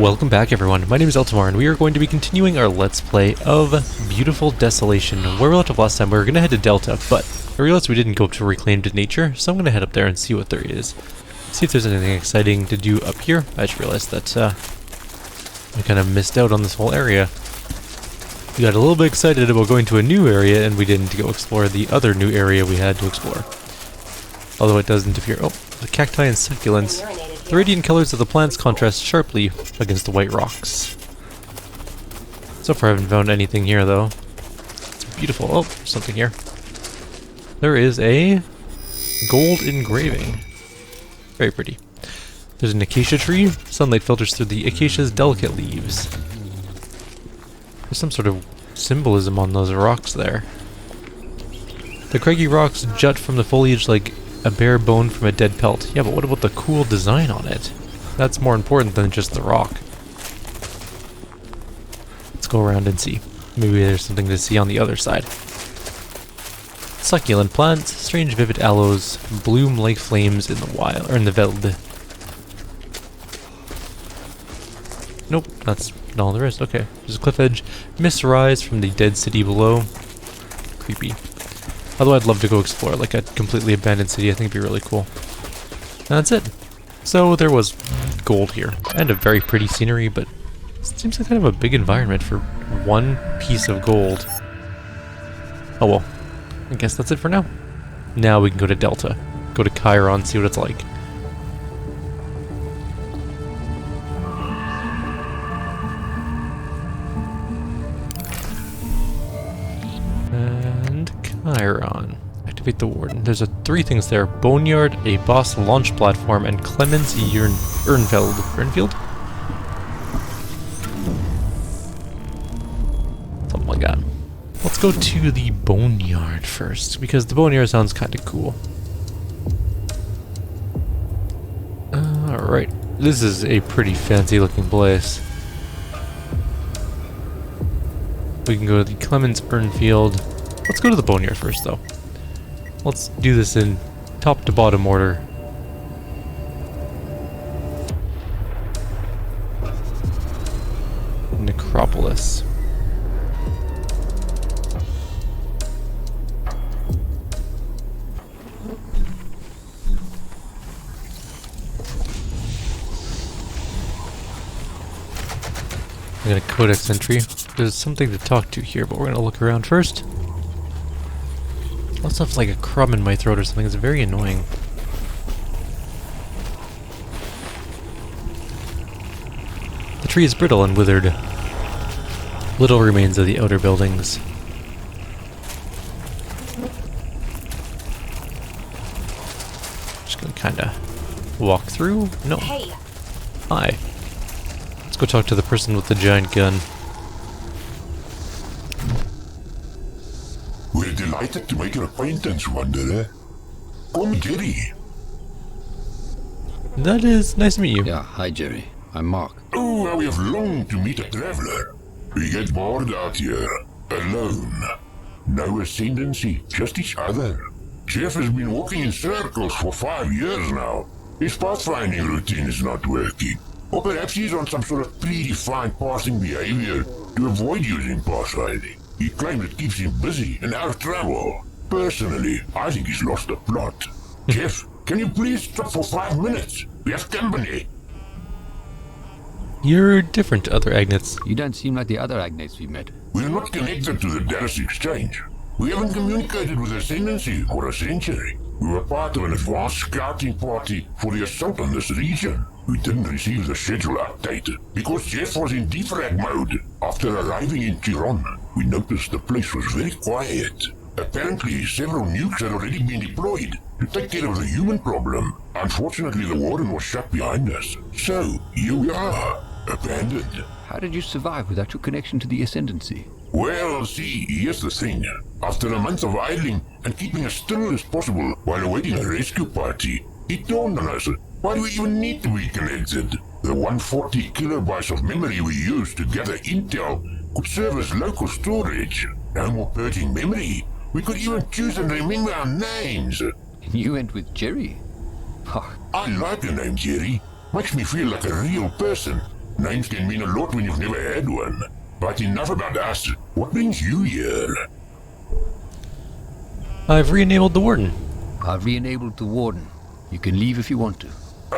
Welcome back everyone, my name is Eltimar and we are going to be continuing our Let's Play of Beautiful Desolation. Where we left off last time, we were going to head to Delta, but I realized we didn't go up to Reclaimed Nature, so I'm going to head up there and see what there is. See if there's anything exciting to do up here. I just realized that I kind of missed out on this whole area. We got a little bit excited about going to a new area and we didn't go explore the other new area we had to explore. Although it does interfere. Oh, the cacti and succulents. The radiant colors of the plants contrast sharply against the white rocks. So far I haven't found anything here though. It's beautiful. Oh, something here. There is a gold engraving. Very pretty. There's an acacia tree. Sunlight filters through the acacia's delicate leaves. There's some sort of symbolism on those rocks there. The craggy rocks jut from the foliage like a bare bone from a dead pelt. Yeah, but what about the cool design on it? That's more important than just the rock. Let's go around and see. Maybe there's something to see on the other side. Succulent plants, strange vivid aloes, bloom like flames in the wild, or in the veld. Nope, that's not all there is. Okay, there's a cliff edge. Mists rise from the dead city below. Creepy. Although I'd love to go explore like a completely abandoned city, I think it'd be really cool. And that's it. So there was gold here, and a very pretty scenery, but it seems like kind of a big environment for one piece of gold. Oh well, I guess that's it for now. Now we can go to Delta, go to Kyrieru, see what it's like. Kyrieru. Activate the Warden. There's three things there. Boneyard, a boss launch platform, and Clemens Urnfield? Something like that. Let's go to the Boneyard first, because the Boneyard sounds kind of cool. Alright. This is a pretty fancy looking place. We can go to the Clemens Urnfield. Let's go to the Boneyard first, though. Let's do this in top to bottom order. Necropolis. I got a codex entry. There's something to talk to here, but we're gonna look around first. Lots of like a crumb in my throat or something. It's very annoying. The tree is brittle and withered. Little remains of the outer buildings. Just gonna kinda walk through. No. Hey. Hi. Let's go talk to the person with the giant gun. We're delighted to make your acquaintance, Wanderer. Come, Jerry. That is nice to meet you. Yeah, hi Jerry. I'm Mark. Oh, how we have longed to meet a traveler. We get bored out here, alone. No ascendancy, just each other. Jeff has been walking in circles for 5 years now. His pathfinding routine is not working. Or perhaps he's on some sort of predefined passing behavior to avoid using pathfinding. He claims it keeps him busy and out of trouble. Personally, I think he's lost the plot. Jeff, can you please stop for 5 minutes? We have company. You're different to other Agnets. You don't seem like the other Agnates we met. We're not connected to the Dallas Exchange. We haven't communicated with Ascendancy for a century. We were part of an advanced scouting party for the assault on this region. We didn't receive the schedule updated because Jeff was in defrag mode. After arriving in Chiron, we noticed the place was very quiet. Apparently, several nukes had already been deployed to take care of the human problem. Unfortunately, the Warden was shut behind us. So, here we are, abandoned. How did you survive without your connection to the Ascendancy? Well, see, here's the thing. After a month of idling and keeping as still as possible while awaiting a rescue party, it dawned on us, why do we even need to be connected? The 140 kilobytes of memory we use to gather intel could serve as local storage. No more purging memory. We could even choose and remember our names. You went with Jerry? I like the name Jerry. Makes me feel like a real person. Names can mean a lot when you've never had one. But enough about us. What brings you here? I've re-enabled the Warden. I've re-enabled the Warden. You can leave if you want to.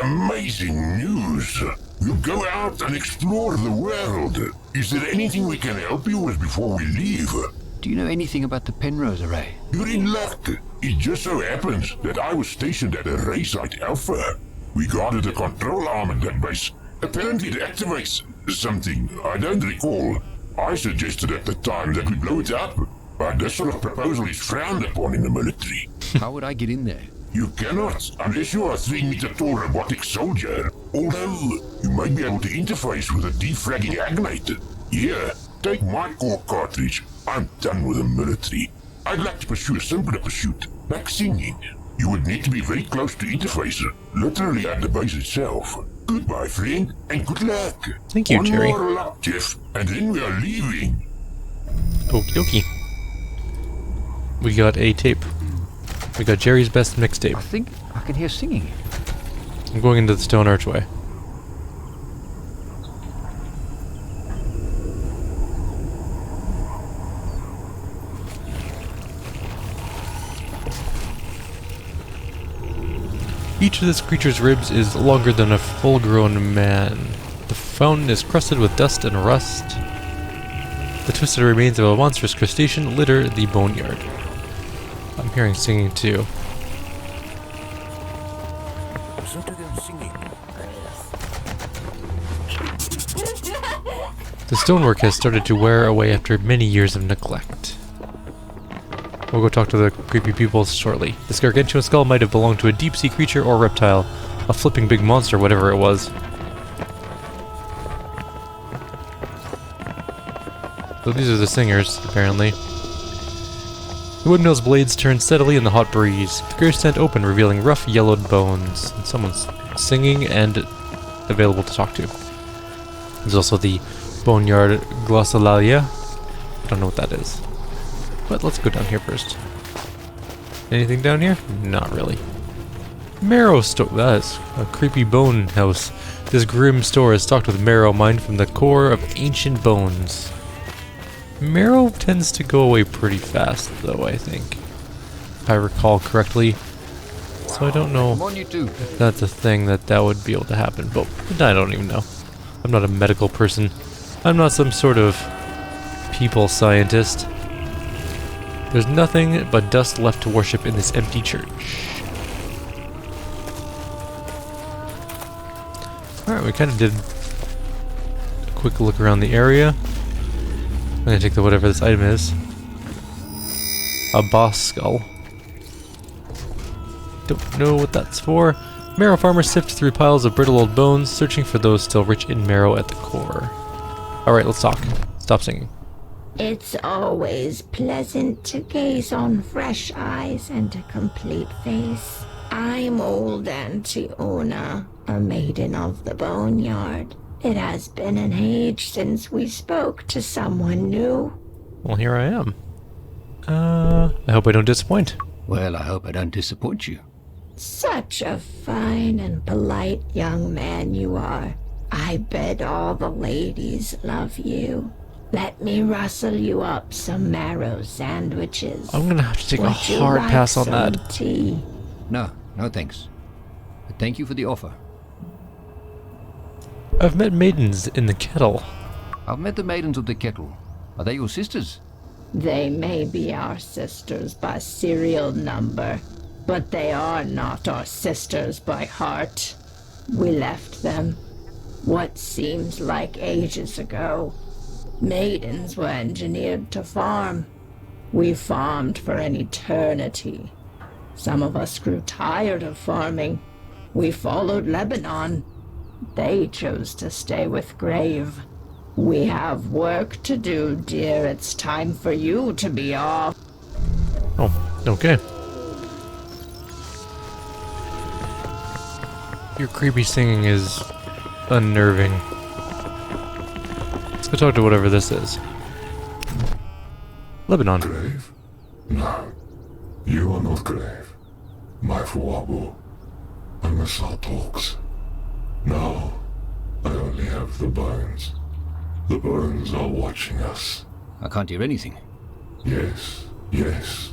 Amazing news! We'll go out and explore the world. Is there anything we can help you with before we leave? Do you know anything about the Penrose Array? You're in luck. It just so happens that I was stationed at Array Site Alpha. We guarded the control arm at that base. Apparently it activates something. I don't recall. I suggested at the time that we blow it up, but that sort of proposal is frowned upon in the military. How would I get in there? You cannot, unless you are a 3-meter-tall robotic soldier. Although, you might be able to interface with a defragging Agnate. Here, take my core cartridge. I'm done with the military. I'd like to pursue a simpler pursuit, like singing. You would need to be very close to interface, literally at the base itself. Goodbye, friend, and good luck. Thank you, Jerry. One more luck, Jeff, and then we are leaving. Okie dokie. We got a tape. We got Jerry's best mixtape. I think I can hear singing. I'm going into the stone archway. Each of this creature's ribs is longer than a full-grown man. The fountain is crusted with dust and rust. The twisted remains of a monstrous crustacean litter the boneyard. I'm hearing singing too. The stonework has started to wear away after many years of neglect. We'll go talk to the creepy people shortly. This gargantuan skull might have belonged to a deep-sea creature or reptile. A flipping big monster, whatever it was. So these are the singers, apparently. The woodmill's blades turn steadily in the hot breeze. The grave stand open, revealing rough, yellowed bones. And someone's singing and available to talk to. There's also the Boneyard glossolalia. I don't know what that is. But let's go down here first. Anything down here? Not really. Marrow store. That's a creepy bone house. This grim store is stocked with marrow mined from the core of ancient bones. Marrow tends to go away pretty fast, though, I think. If I recall correctly. So I don't know if that's a thing that would be able to happen, but I don't even know. I'm not a medical person. I'm not some sort of people scientist. There's nothing but dust left to worship in this empty church. Alright, we kind of did a quick look around the area. I'm gonna take the whatever this item is. A boss skull. Don't know what that's for. Marrow Farmer sifts through piles of brittle old bones, searching for those still rich in marrow at the core. Alright, let's talk. Stop singing. It's always pleasant to gaze on fresh eyes and a complete face. I'm old Antiona, a maiden of the Boneyard. It has been an age since we spoke to someone new. Well, here I am. I hope I don't disappoint. Well, I hope I don't disappoint you. Such a fine and polite young man you are. I bet all the ladies love you. Let me rustle you up some marrow sandwiches. I'm gonna have to take a Would you hard like pass on some that. Tea? No thanks. But thank you for the offer. I've met maidens in the kettle. I've met the maidens of the kettle. Are they your sisters? They may be our sisters by serial number, but they are not our sisters by heart. We left them, what seems like ages ago. Maidens were engineered to farm. We farmed for an eternity. Some of us grew tired of farming. We followed Lebanon. They chose to stay with Grave. We have work to do, dear. It's time for you to be off. Oh, okay. Your creepy singing is unnerving. Let's go talk to whatever this is. Lebanon. Grave? No. You are not Grave. My Fuabu. And Missile talks. Now, I only We have the bones. The bones are watching us. I can't hear anything. Yes, yes.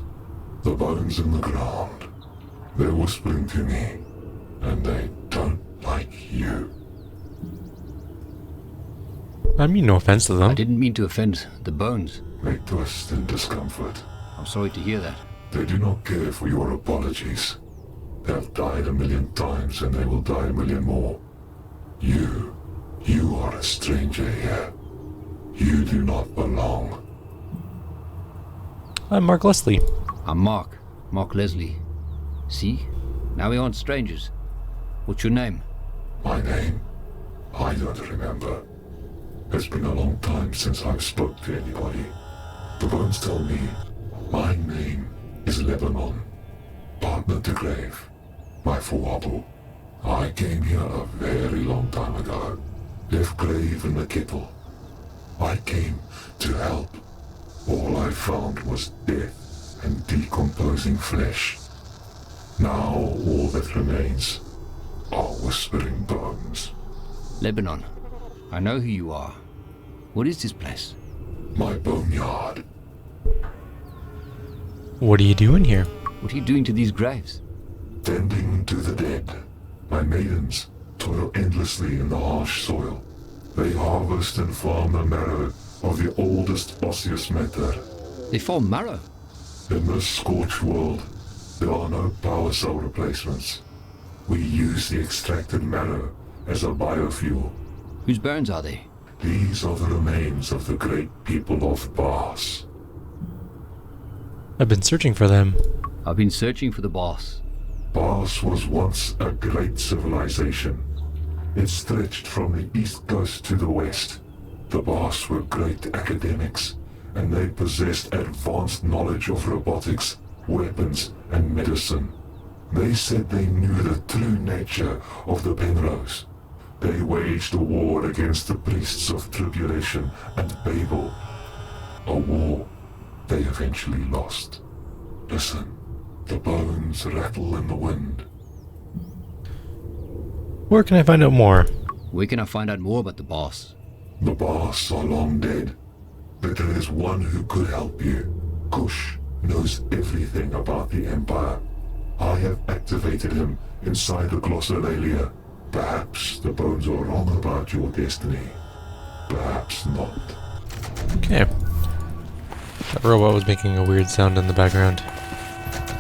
The bones in the ground. They're whispering to me. And they don't like you. I mean no offense to I them. didn't mean to offend the bones. They twist in discomfort. I'm sorry to hear that. They do not care for your apologies. They have died 1,000,000 times and they will die 1,000,000 more. You are a stranger here. You do not belong. I'm Mark Leslie. I'm Mark Leslie. See? Now we aren't strangers. What's your name? My name? I don't remember. It's been a long time since I've spoke to anybody. The bones tell me my name is Lebanon, partner to Grave, my foreabu. I came here a very long time ago, left Grave in the kettle. I came to help. All I found was death and decomposing flesh. Now all that remains are whispering bones. Lebanon. I know who you are. What is this place? My boneyard. What are you doing here? What are you doing to these graves? Tending to the dead. My maidens toil endlessly in the harsh soil. They harvest and farm the marrow of the oldest osseous matter. They farm marrow. In this scorched world, there are no power cell replacements. We use the extracted marrow as a biofuel. Whose bones are they? These are the remains of the great people of Bas. I've been searching for them. I've been searching for the boss. Bas was once a great civilization. It stretched from the east coast to the west. The Bas were great academics, and they possessed advanced knowledge of robotics, weapons, and medicine. They said they knew the true nature of the Penrose. They waged a war against the priests of Tribulation and Babel. A war they eventually lost. Listen, the bones rattle in the wind. Where can I find out more? Where can I find out more about the boss? The Bas are long dead, but there is one who could help you. Kush knows everything about the Empire. I have activated him inside the glossolalia. Perhaps the bones are wrong about your destiny. Perhaps not. Okay. That robot was making a weird sound in the background.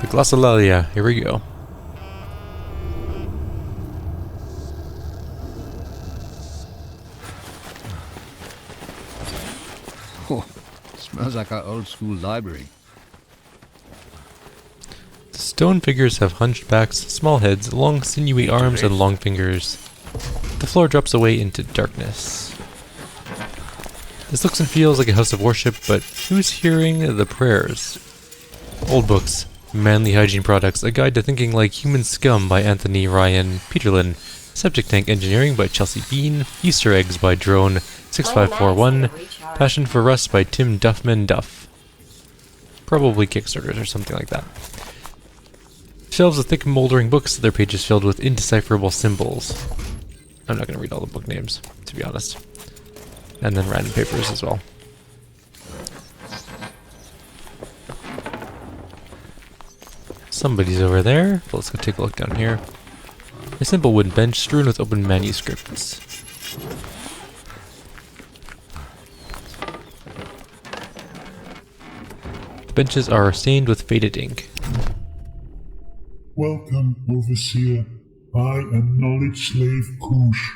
The glossolalia. Here we go. Oh, smells like our old school library. The stone figures have hunched backs, small heads, long sinewy arms, and long fingers. The floor drops away into darkness. This looks and feels like a house of worship, but who's hearing the prayers? Old books, manly hygiene products, a guide to thinking like human scum by Anthony Ryan Peterlin, septic tank engineering by Chelsea Bean, Easter eggs by Drone 6541, Passion for Rust by Tim Duffman Duff. Probably Kickstarters or something like that. Shelves of thick moldering books, their pages filled with indecipherable symbols. I'm not going to read all the book names, to be honest. And then random papers as well. Somebody's over there. But let's go take a look down here. A simple wooden bench strewn with open manuscripts. The benches are stained with faded ink. Welcome, Overseer. I am Knowledge Slave Kush.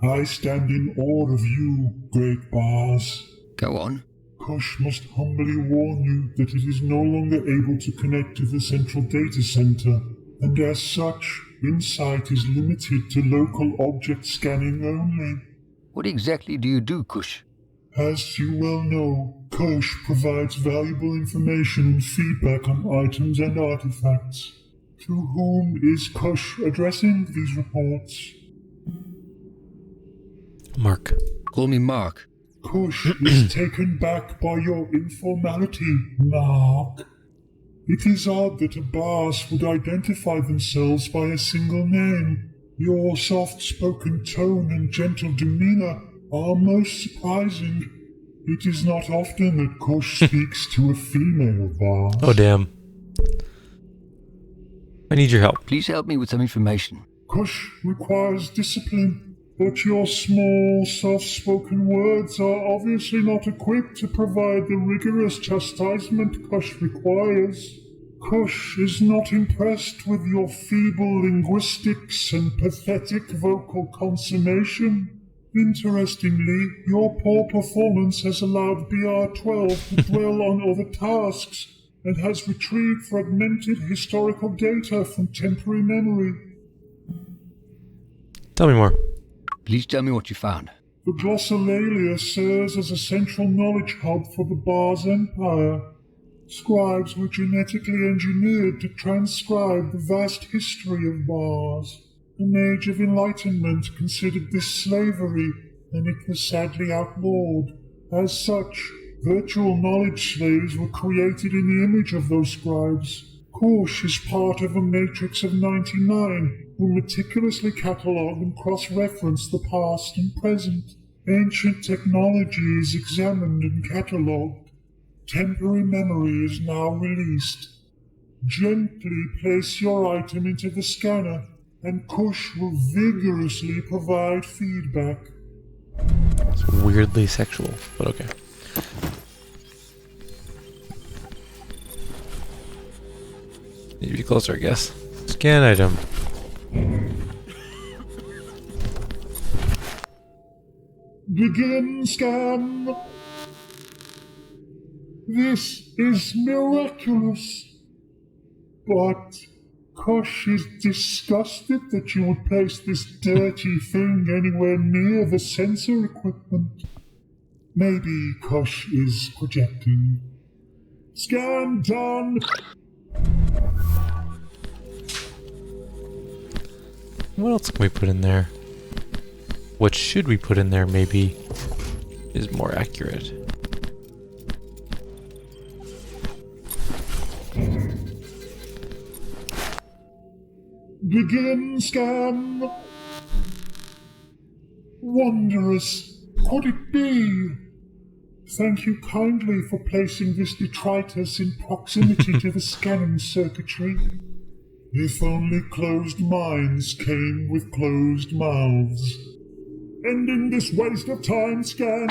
I stand in awe of you, Great Bas. Go on. Kush must humbly warn you that it is no longer able to connect to the central data center, and as such, insight is limited to local object scanning only. What exactly do you do, Kush? As you well know, Kush provides valuable information and feedback on items and artifacts. To whom is Kush addressing these reports? Mark. Call me Mark. Kush is taken back by your informality, Mark. It is odd that a Bas would identify themselves by a single name. Your soft-spoken tone and gentle demeanor are most surprising. It is not often that Kush speaks to a female boss. Oh damn. I need your help. Please help me with some information. Kush requires discipline, but your small, soft-spoken words are obviously not equipped to provide the rigorous chastisement Kush requires. Kush is not impressed with your feeble linguistics and pathetic vocal consummation. Interestingly, your poor performance has allowed BR-12 to dwell on other tasks and has retrieved fragmented historical data from temporary memory. Tell me more. Please tell me what you found. The Glossolalia serves as a central knowledge hub for the Bar's empire. Scribes were genetically engineered to transcribe the vast history of Bars. The Age of Enlightenment considered this slavery, and it was sadly outlawed. As such, virtual knowledge slaves were created in the image of those scribes. Kush is part of a matrix of 99, who meticulously catalogue and cross-reference the past and present. Ancient technology is examined and catalogued. Temporary memory is now released. Gently place your item into the scanner, and Kush will vigorously provide feedback. It's weirdly sexual, but okay. Need to be closer, I guess. Scan item. Begin scan. This is miraculous. But Kush is disgusted that you would place this dirty thing anywhere near the sensor equipment. Maybe Kush is projecting. Scan done. What else can we put in there? What should we put in there, maybe, is more accurate. Begin scan. Wondrous. Could it be? Thank you kindly for placing this detritus in proximity to the scanning circuitry. If only closed minds came with closed mouths. Ending this waste of time scan.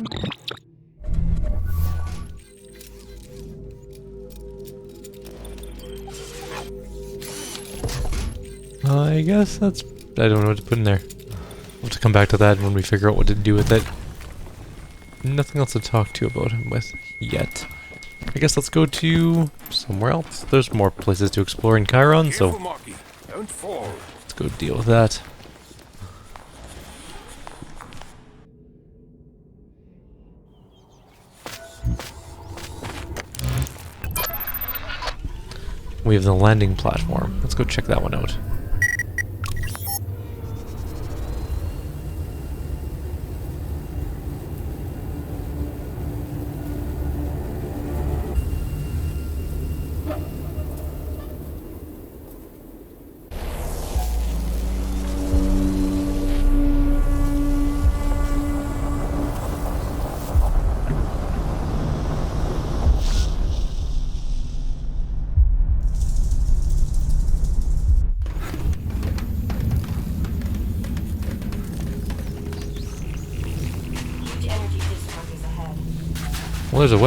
I guess that's... I don't know what to put in there. We'll have to come back to that when we figure out what to do with it. Nothing else to talk to about him with yet. I guess let's go to somewhere else. There's more places to explore in Chiron, so Don't fall. let's go deal with that. We have the landing platform. Let's go check that one out. Well, there's a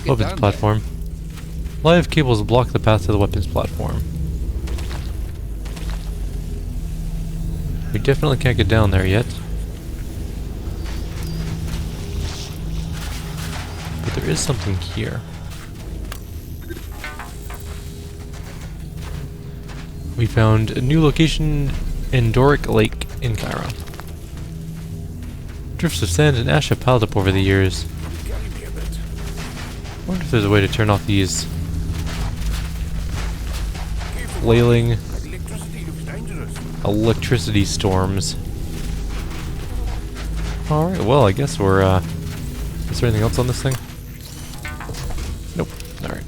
weapons platform. Live cables block the path to the weapons platform. We definitely can't get down there yet. But there is something here. We found a new location in Doric Lake in Chiron. Drifts of sand and ash have piled up over the years. I wonder if there's a way to turn off these flailing electricity storms. Alright, well, I guess we're, is there anything else on this thing? Nope. Alright.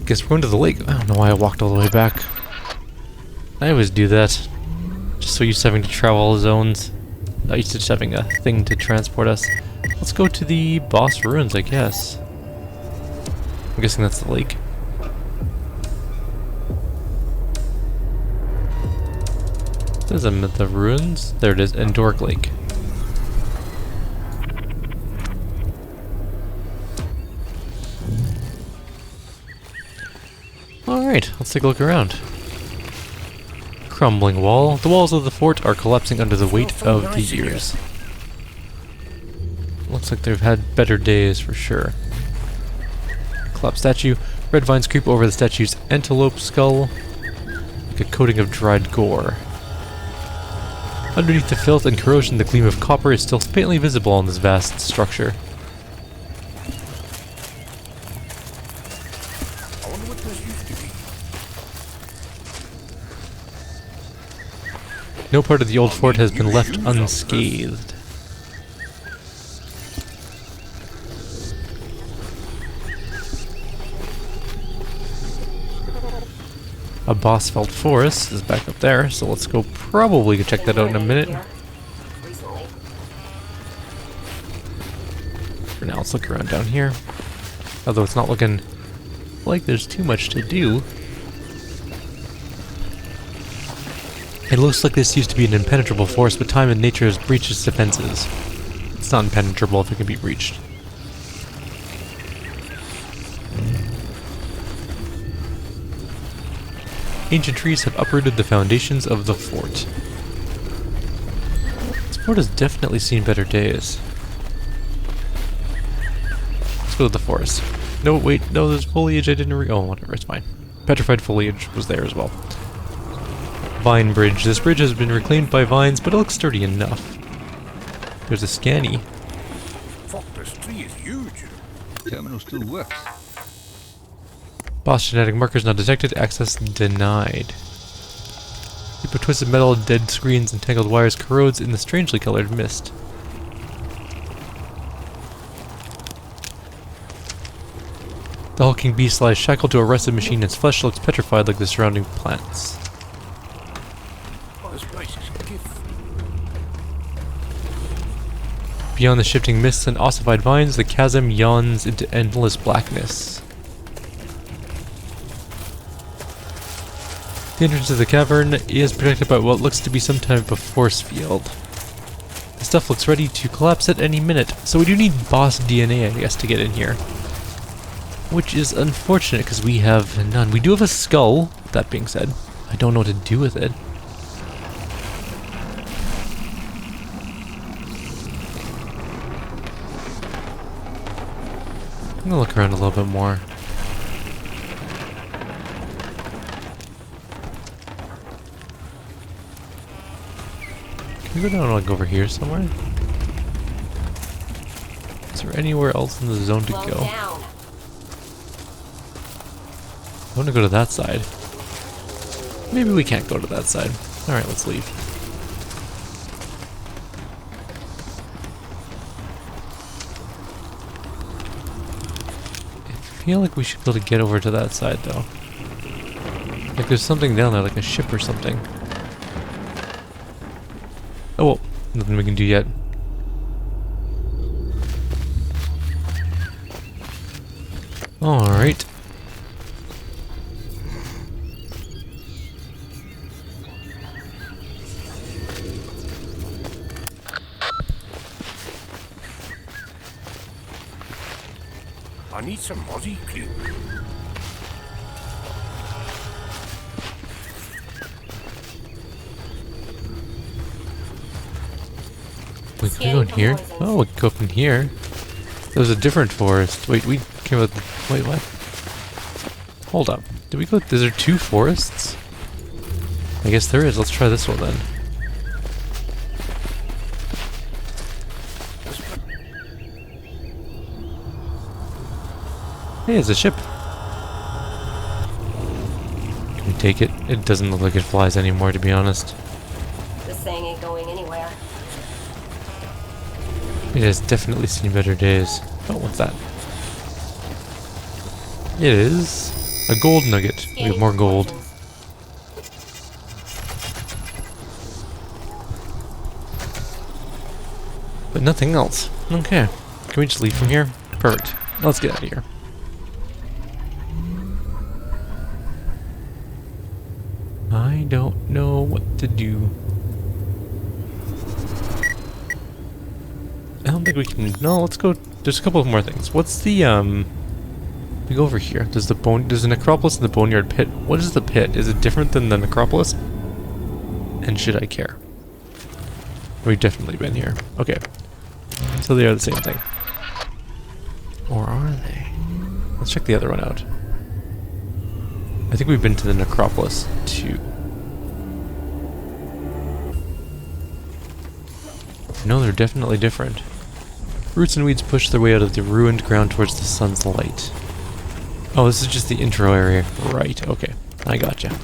Guess we're going to the lake. I don't know why I walked all the way back. I always do that. Just so used to having to travel all zones. Not used to just having a thing to transport us. Let's go to the boss ruins, I guess. I'm guessing that's the lake. There's the ruins. There it is, Endork Lake. Alright, let's take a look around. Crumbling wall. The walls of the fort are collapsing under the weight of the years. Looks like they've had better days for sure. Collapsed statue. Red vines creep over the statue's antelope skull like a coating of dried gore. Underneath the filth and corrosion, the gleam of copper is still faintly visible on this vast structure. I wonder what this used to be. No part of the old fort has been left unscathed. A Bosfeld forest is back up there, so let's go probably check that out in a minute. For now, let's look around down here. Although it's not looking like there's too much to do. It looks like this used to be an impenetrable forest, but time and nature has breached its defenses. It's not impenetrable if it can be breached. Ancient trees have uprooted the foundations of the fort. This fort has definitely seen better days. Let's go to the forest. No, wait, no, there's foliage I didn't oh, whatever, it's fine. Petrified foliage was there as well. Vine bridge. This bridge has been reclaimed by vines, but it looks sturdy enough. There's a scanny. Fuck, this tree is huge. Terminal still works. Boss genetic markers not detected. Access denied. Heap of twisted metal, dead screens, and tangled wires corrodes in the strangely colored mist. The hulking beast lies shackled to a rusted machine. Its flesh looks petrified like the surrounding plants. Oh, this place is a gift. Beyond the shifting mists and ossified vines, the chasm yawns into endless blackness. The entrance to the cavern is protected by what looks to be some type of force field. The stuff looks ready to collapse at any minute, so we do need boss DNA, I guess, to get in here. Which is unfortunate, because we have none. We do have a skull, that being said. I don't know what to do with it. I'm gonna look around a little bit more. Can we go down like over here somewhere? Is there anywhere else in the zone to go? I want to go to that side. Maybe we can't go to that side. Alright, let's leave. I feel like we should be able to get over to that side though. Like there's something down there, like a ship or something. Oh well, nothing we can do yet. Alright. I need some Aussie cream. We can go in here. Oh, we can go up in here. There was a different forest. Wait, we came out. Wait, what? Hold up. Did we go? Is there two forests? I guess there is. Let's try this one then. Hey, it's a ship. Can we take it? It doesn't look like it flies anymore, to be honest. This thing ain't going anywhere. It has definitely seen better days. Oh, what's that? It is A gold nugget. We have more gold. But nothing else. Okay. Can we just leave from here? Perfect. Let's get out of here. I don't know what to do. I don't think we can... No, let's go... There's a couple of more things. What's the, we go over here. There's the Necropolis and the Boneyard pit. What is the pit? Is it different than the Necropolis? And should I care? We've definitely been here. Okay. So they are the same thing. Or are they? Let's check the other one out. I think we've been to the Necropolis too. No, they're definitely different. Roots and weeds push their way out of the ruined ground towards the sun's light. Oh, this is just the intro area. Right, okay. I gotcha.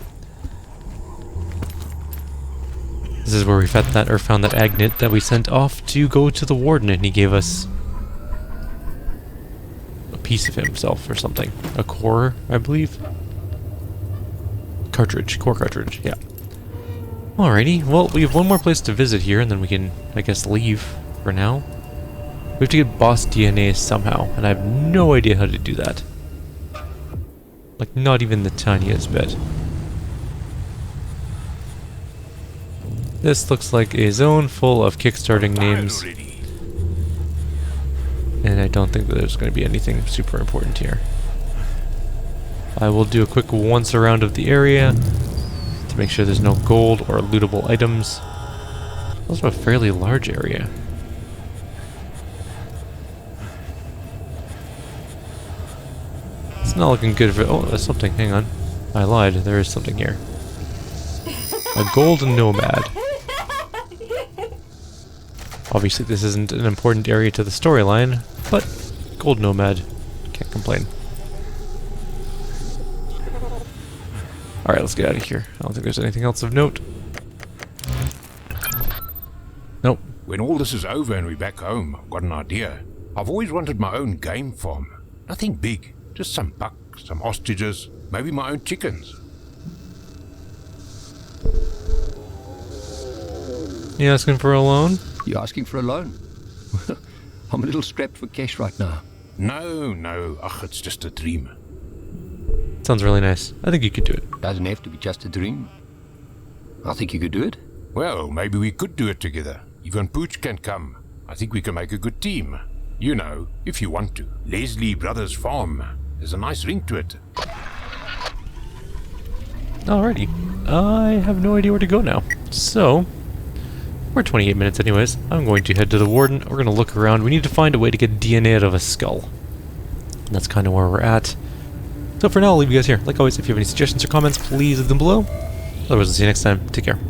This is where we found that agate that we sent off to go to the Warden, and he gave us a piece of himself or something. A core, I believe. Cartridge. Core cartridge, yeah. Alrighty, well, we have one more place to visit here, and then we can, I guess, leave for now. We have to get boss DNA somehow, and I have no idea how to do that. Like, not even the tiniest bit. This looks like a zone full of kickstarting names. And I don't think that there's going to be anything super important here. I will do a quick once around of the area to make sure there's no gold or lootable items. Also a fairly large area. It's not looking good for... Oh, there's something. Hang on. I lied. There is something here. A golden nomad. Obviously this isn't an important area to the storyline, but gold nomad. Can't complain. Alright, let's get out of here. I don't think there's anything else of note. Nope. When all this is over and we're back home, I've got an idea. I've always wanted my own game farm. Nothing big. Just some bucks, some ostriches, maybe my own chickens. You asking for a loan? You asking for a loan? I'm a little strapped for cash right now. No. Ach, it's just a dream. Sounds really nice. I think you could do it. Doesn't have to be just a dream. I think you could do it. Well, maybe we could do it together. Even Pooch can come. I think we can make a good team. You know, if you want to. Leslie Brothers Farm. There's a nice ring to it. Alrighty. I have no idea where to go now. So, we're 28 minutes anyways. I'm going to head to the Warden. We're going to look around. We need to find a way to get DNA out of a skull. And that's kind of where we're at. So for now, I'll leave you guys here. Like always, if you have any suggestions or comments, please leave them below. Otherwise, I'll see you next time. Take care.